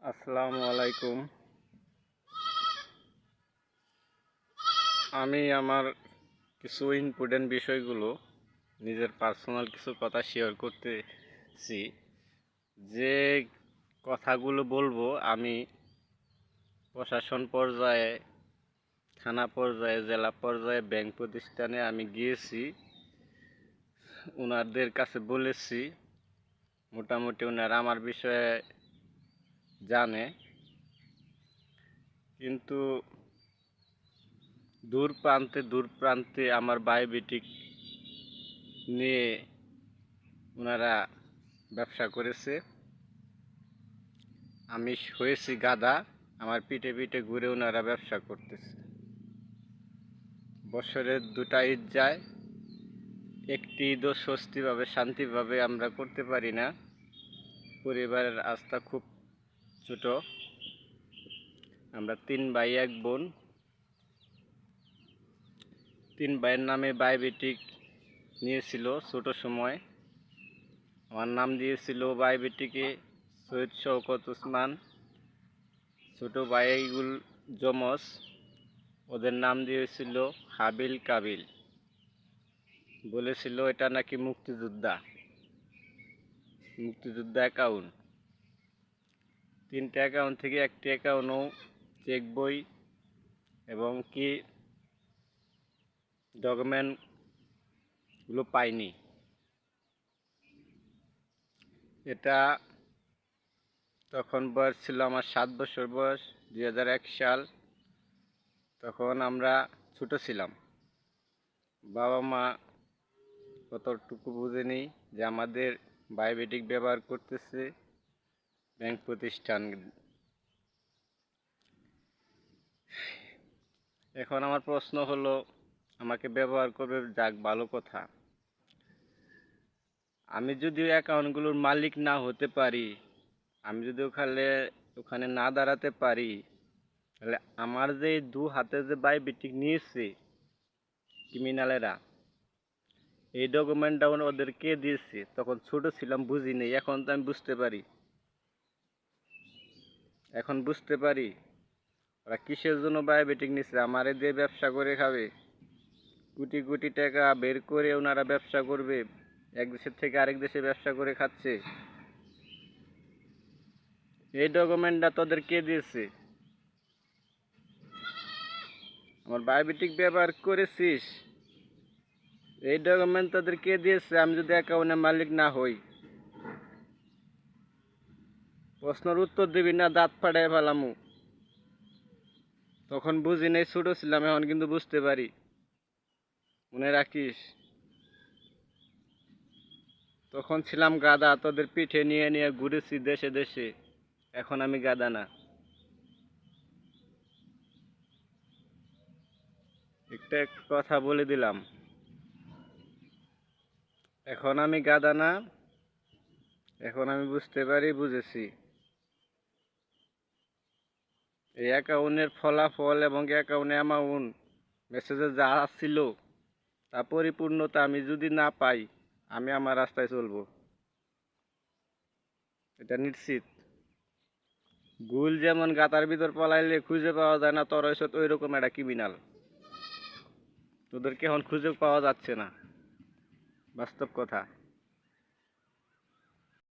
আসসালামু আলাইকুম। আমি আমার কিছু ইম্পর্টেন্ট বিষয়গুলো নিজের পার্সোনাল কিছু কথা শেয়ার করতেছি। যে কথাগুলো বলবো আমি প্রশাসন পর্যায়ে, থানা পর্যায়ে, জেলা পর্যায়ে, ব্যাংক প্রতিষ্ঠানে আমি গিয়েছি, ওনাদের কাছে বলেছি। মোটামুটি ওনারা আমার বিষয়ে জানে, কিন্তু দূর প্রান্তে আমার বায়োমেট্রিক নিয়ে ওনারা ব্যবসা করেছে। আমি হয়েছি গাদা, আমার পিঠে পিঠে ঘুরে ওনারা ব্যবসা করতেছে। বছরে 2টা ঈদ যায়, একটি ঈদও স্বস্তিভাবে শান্তিভাবে আমরা করতে পারি না। পরিবারের আস্থা খুব ছোট, আমরা 3 ভাই 1 বোন। 3 ভাইয়ের নামে বায়োমেট্রিক নিয়েছিল ছোট সময়। আমার নাম দিয়েছিল বায়োমেট্রিকে সৈয়দ শওকত ওসমান। ছোট ভাইগুলো যমজ, ওদের নাম দিয়েছিল হাবিল কাবিল। বলেছিল এটা নাকি মুক্তিযোদ্ধা অ্যাকাউন্ট। 3টে অ্যাকাউন্ট থেকে একটি অ্যাকাউন্টও চেক বই এবং কি ডকুমেন্টগুলো পাইনি। এটা তখন বয়স ছিল আমার 7 বছর বয়স, 2001 সাল। তখন আমরা ছোট ছিলাম, বাবা মা কতটুকু বুঝেনি যে আমাদের বায়োমেট্রিক ব্যবহার করতেছে ব্যাংক প্রতিষ্ঠান। এখন আমার প্রশ্ন হলো, আমাকে ব্যবহার করবে, যাক ভালো কথা। আমি যদি অ্যাকাউন্টগুলোর মালিক না হতে পারি, আমি যদি ওখানে না দাঁড়াতে পারি, তাহলে আমার যে 2 হাতে যে বায়োমেট্রিক নিয়েছে ক্রিমিনালেরা, এই ডকুমেন্টটা ওদেরকে দিয়েছে। তখন ছোট ছিলাম, বুঝি নেই। এখন তো আমি বুঝতে পারি, ওরা কিসের জন্য বায়োমেট্রিক নিচ্ছে। আমারে দিয়ে ব্যবসা করে খাবে, কোটি কোটি টাকা বের করে ওনারা ব্যবসা করবে, এক দেশের থেকে আরেক দেশে ব্যবসা করে খাচ্ছে। এই ডকুমেন্টটা তোদের কে দিয়েছে? আমার বায়োমেট্রিক ব্যবহার করেছিস, এই ডকুমেন্ট তোদের কে দিয়েছে? আমি যদি অ্যাকাউন্টের মালিক না হই, প্রশ্নের উত্তর দিবি না দাঁত ফাটাই ফেলামু। তখন বুঝি নেই, ছোট ছিলাম, এখন কিন্তু বুঝতে পারি। মনে রাখিস, তখন ছিলাম গাদা, তোদের পিঠে নিয়ে নিয়ে ঘুরেছি দেশে দেশে। এখন আমি গাদা না। একটা কথা বলে দিলাম, এখন আমি গাদা না। এখন আমি বুঝতে পারি, বুঝেছি। এই অ্যাকাউন্টের ফলাফল এবং অ্যাকাউন্টে অ্যামাউন্ট, মেসেজে যা আসছিল, তা পরিপূর্ণতা আমি যদি না পাই, আমি আমার রাস্তায় চলবো, এটা নিশ্চিত। গুল যেমন গাতার ভিতর পলাইলে খুঁজে পাওয়া যায় না, তোর হইছত ওই রকম একটা ক্রিমিনাল। তোদেরকে এখন খুঁজে পাওয়া যাচ্ছে না, বাস্তব কথা।